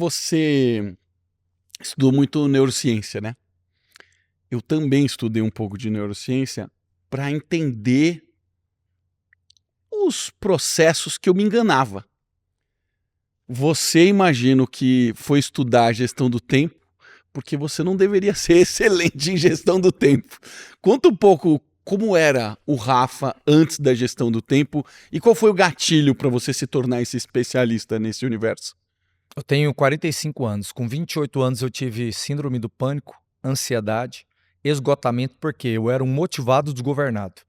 Você estudou muito neurociência, né? Eu também estudei um pouco de neurociência para entender os processos que eu me enganava. Você imagino que foi estudar a gestão do tempo, porque você não deveria ser excelente em gestão do tempo. Conta um pouco como era o Rafa antes da gestão do tempo e qual foi o gatilho para você se tornar esse especialista nesse universo. Eu tenho 45 anos. Com 28 anos eu tive síndrome do pânico, ansiedade, esgotamento, porque eu era um motivado desgovernado.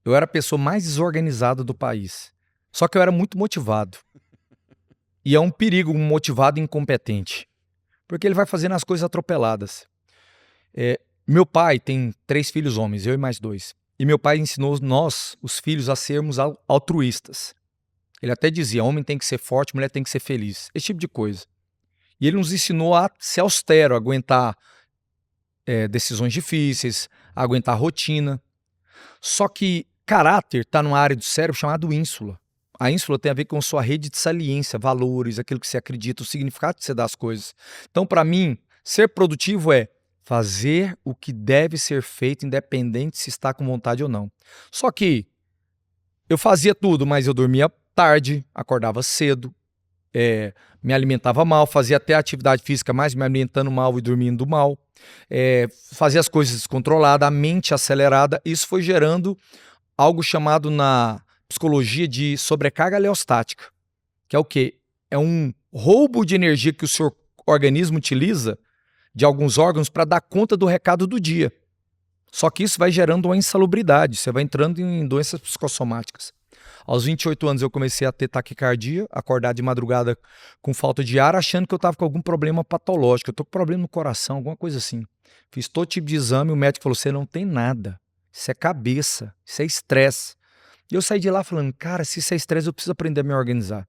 Eu era a pessoa mais desorganizada do país. Só que eu era muito motivado. E é um perigo um motivado incompetente, porque ele vai fazendo as coisas atropeladas. Meu pai tem 3 filhos homens, eu e mais 2. E meu pai ensinou nós, os filhos, a sermos altruístas. Ele até dizia, homem tem que ser forte, mulher tem que ser feliz. Esse tipo de coisa. E ele nos ensinou a ser austero, a aguentar decisões difíceis, a aguentar rotina. Só que caráter está numa área do cérebro chamada ínsula. A ínsula tem a ver com sua rede de saliência, valores, aquilo que você acredita, o significado que você dá às coisas. Então, para mim, ser produtivo é fazer o que deve ser feito, independente se está com vontade ou não. Só que eu fazia tudo, mas eu dormia tarde, acordava cedo, me alimentava mal, fazia até atividade física, mas me alimentando mal e dormindo mal, fazia as coisas descontroladas, a mente acelerada. Isso foi gerando algo chamado na psicologia de sobrecarga aleostática, que é o quê? É um roubo de energia que o seu organismo utiliza de alguns órgãos para dar conta do recado do dia. Só que isso vai gerando uma insalubridade, você vai entrando em doenças psicossomáticas. Aos 28 anos eu comecei a ter taquicardia, acordar de madrugada com falta de ar, achando que eu estava com algum problema patológico. Eu estou com problema no coração, alguma coisa assim. Fiz todo tipo de exame, o médico falou, você não tem nada. Isso é cabeça, isso é estresse. E eu saí de lá falando, cara, se isso é estresse, eu preciso aprender a me organizar.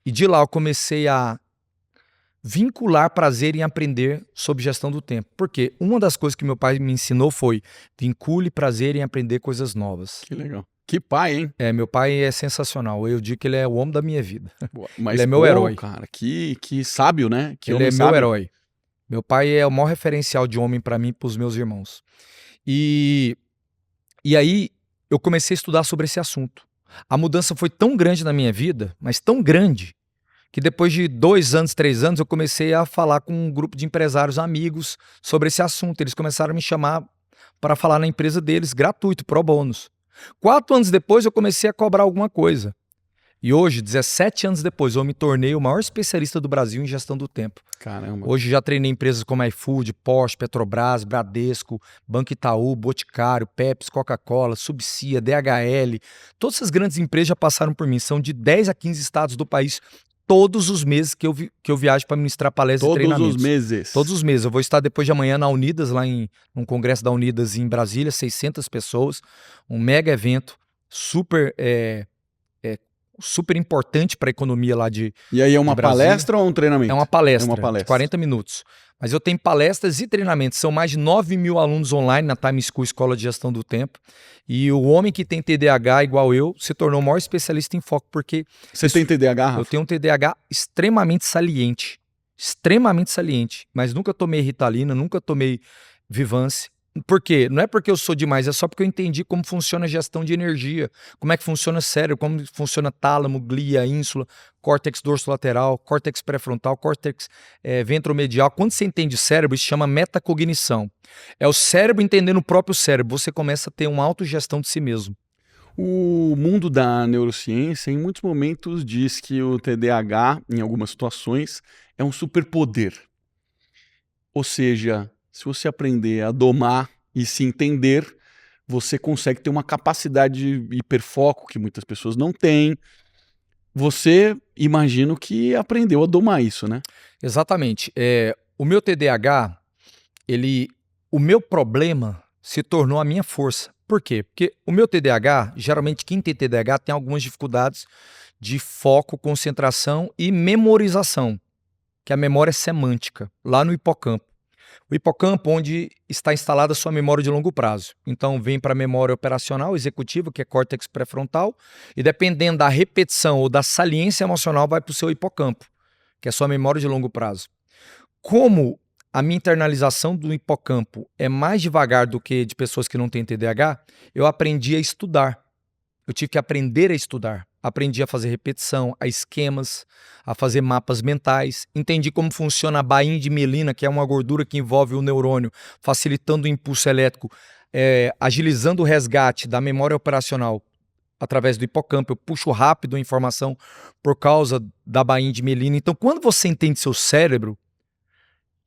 E de lá eu comecei a vincular prazer em aprender sobre gestão do tempo. Porque uma das coisas que meu pai me ensinou foi vincule prazer em aprender coisas novas. Que legal. Que pai, hein? Meu pai é sensacional. Eu digo que ele é o homem da minha vida. Mas, ele é meu herói. Cara, que sábio, né? Que ele é sábio. Meu herói. Meu pai é o maior referencial de homem para mim e para os meus irmãos. E aí eu comecei a estudar sobre esse assunto. A mudança foi tão grande na minha vida, mas tão grande, que depois de 2 anos, 3 anos, eu comecei a falar com um grupo de empresários amigos sobre esse assunto. Eles começaram a me chamar para falar na empresa deles, gratuito, pro bônus. 4 anos depois, eu comecei a cobrar alguma coisa. E hoje, 17 anos depois, eu me tornei o maior especialista do Brasil em gestão do tempo. Caramba. Hoje já treinei empresas como iFood, Porsche, Petrobras, Bradesco, Banco Itaú, Boticário, Pepsi, Coca-Cola, Subsia, DHL. Todas essas grandes empresas já passaram por mim. São de 10 a 15 estados do país. Todos os meses que eu viajo para ministrar palestras e treinamentos. Todos os meses? Todos os meses. Eu vou estar depois de amanhã na Unidas, lá num congresso da Unidas em Brasília, 600 pessoas. Um mega evento, super importante para a economia lá de E aí é uma palestra ou um treinamento? É uma palestra de 40 minutos. Mas eu tenho palestras e treinamentos. São mais de 9 mil alunos online na Time School, Escola de Gestão do Tempo. E o homem que tem TDAH igual eu se tornou o maior especialista em foco, porque... Você tem TDAH, Rafa? Eu tenho um TDAH extremamente saliente. Extremamente saliente. Mas nunca tomei Ritalina, nunca tomei Vivance. Por quê? Não é porque eu sou demais, é só porque eu entendi como funciona a gestão de energia, como é que funciona o cérebro, como funciona tálamo, glia, ínsula, córtex dorsolateral, córtex pré-frontal, córtex ventromedial. Quando você entende o cérebro, isso chama metacognição. É o cérebro entendendo o próprio cérebro, você começa a ter uma autogestão de si mesmo. O mundo da neurociência, em muitos momentos, diz que o TDAH, em algumas situações, é um superpoder. Ou seja, se você aprender a domar e se entender, você consegue ter uma capacidade de hiperfoco que muitas pessoas não têm. Você, imagino que aprendeu a domar isso, né? Exatamente. O meu TDAH, o meu problema se tornou a minha força. Por quê? Porque o meu TDAH, geralmente quem tem TDAH tem algumas dificuldades de foco, concentração e memorização, que é a memória semântica, lá no hipocampo. O hipocampo, onde está instalada a sua memória de longo prazo. Então, vem para a memória operacional executiva, que é córtex pré-frontal, e dependendo da repetição ou da saliência emocional, vai para o seu hipocampo, que é a sua memória de longo prazo. Como a minha internalização do hipocampo é mais devagar do que de pessoas que não têm TDAH, eu aprendi a estudar. Eu tive que aprender a estudar. Aprendi a fazer repetição, a esquemas, a fazer mapas mentais. Entendi como funciona a bainha de mielina, que é uma gordura que envolve o neurônio, facilitando o impulso elétrico, agilizando o resgate da memória operacional através do hipocampo. Eu puxo rápido a informação por causa da bainha de mielina. Então, quando você entende seu cérebro,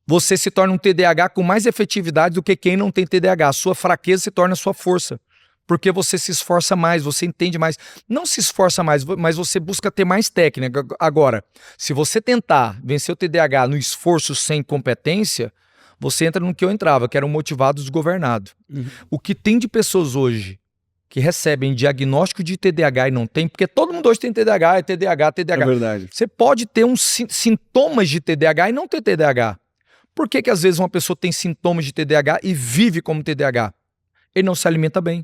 você se torna um TDAH com mais efetividade do que quem não tem TDAH. A sua fraqueza se torna a sua força. Porque você se esforça mais, você entende mais. Não se esforça mais, mas você busca ter mais técnica. Agora, se você tentar vencer o TDAH no esforço sem competência, você entra no que eu entrava, que era um motivado desgovernado. O que tem de pessoas hoje que recebem diagnóstico de TDAH e não tem, porque todo mundo hoje tem TDAH, é TDAH. É verdade. Você pode ter uns sintomas de TDAH e não ter TDAH. Por que às vezes uma pessoa tem sintomas de TDAH e vive como TDAH? Ele não se alimenta bem.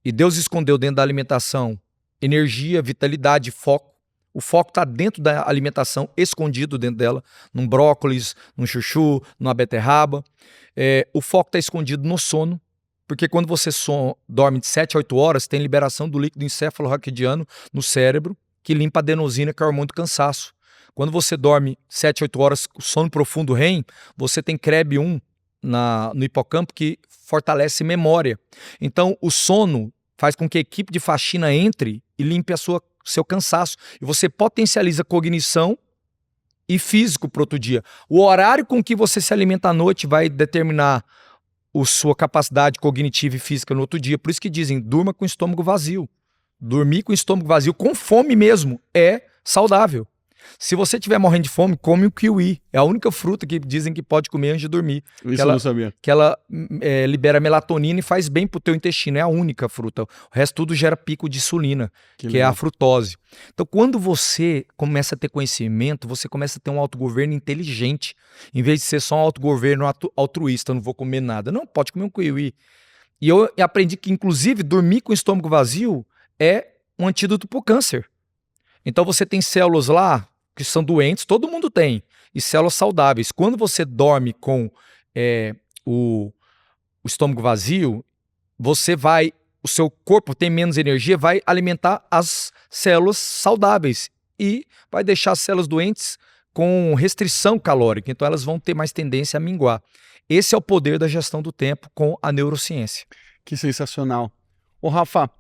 E Deus escondeu dentro da alimentação energia, vitalidade, foco. O foco está dentro da alimentação, escondido dentro dela, num brócolis, num chuchu, numa beterraba. O foco está escondido no sono, porque quando você dorme de 7 a 8 horas, tem liberação do líquido encefalorraquidiano no cérebro, que limpa a adenosina, que é o hormônio do cansaço. Quando você dorme 7 a 8 horas, sono profundo REM, você tem CREB1 no hipocampo que fortalece memória. Então, o sono faz com que a equipe de faxina entre e limpe seu cansaço. E você potencializa cognição e físico para outro dia. O horário com que você se alimenta à noite vai determinar a sua capacidade cognitiva e física no outro dia. Por isso que dizem, durma com o estômago vazio. Dormir com o estômago vazio, com fome mesmo, é saudável. Se você estiver morrendo de fome, come o kiwi. É a única fruta que dizem que pode comer antes de dormir. Isso eu não sabia. Que ela libera melatonina e faz bem pro teu intestino. É a única fruta. O resto tudo gera pico de insulina, que é a frutose. Então, quando você começa a ter conhecimento, você começa a ter um autogoverno inteligente. Em vez de ser só um autogoverno altruísta, não vou comer nada. Não, pode comer um kiwi. E eu aprendi que, inclusive, dormir com o estômago vazio é um antídoto pro câncer. Então, você tem células lá que são doentes, todo mundo tem, e células saudáveis. Quando você dorme com o estômago vazio, o seu corpo tem menos energia, vai alimentar as células saudáveis e vai deixar as células doentes com restrição calórica, então elas vão ter mais tendência a minguar. Esse é o poder da gestão do tempo com a neurociência. Que sensacional. Ô Rafa,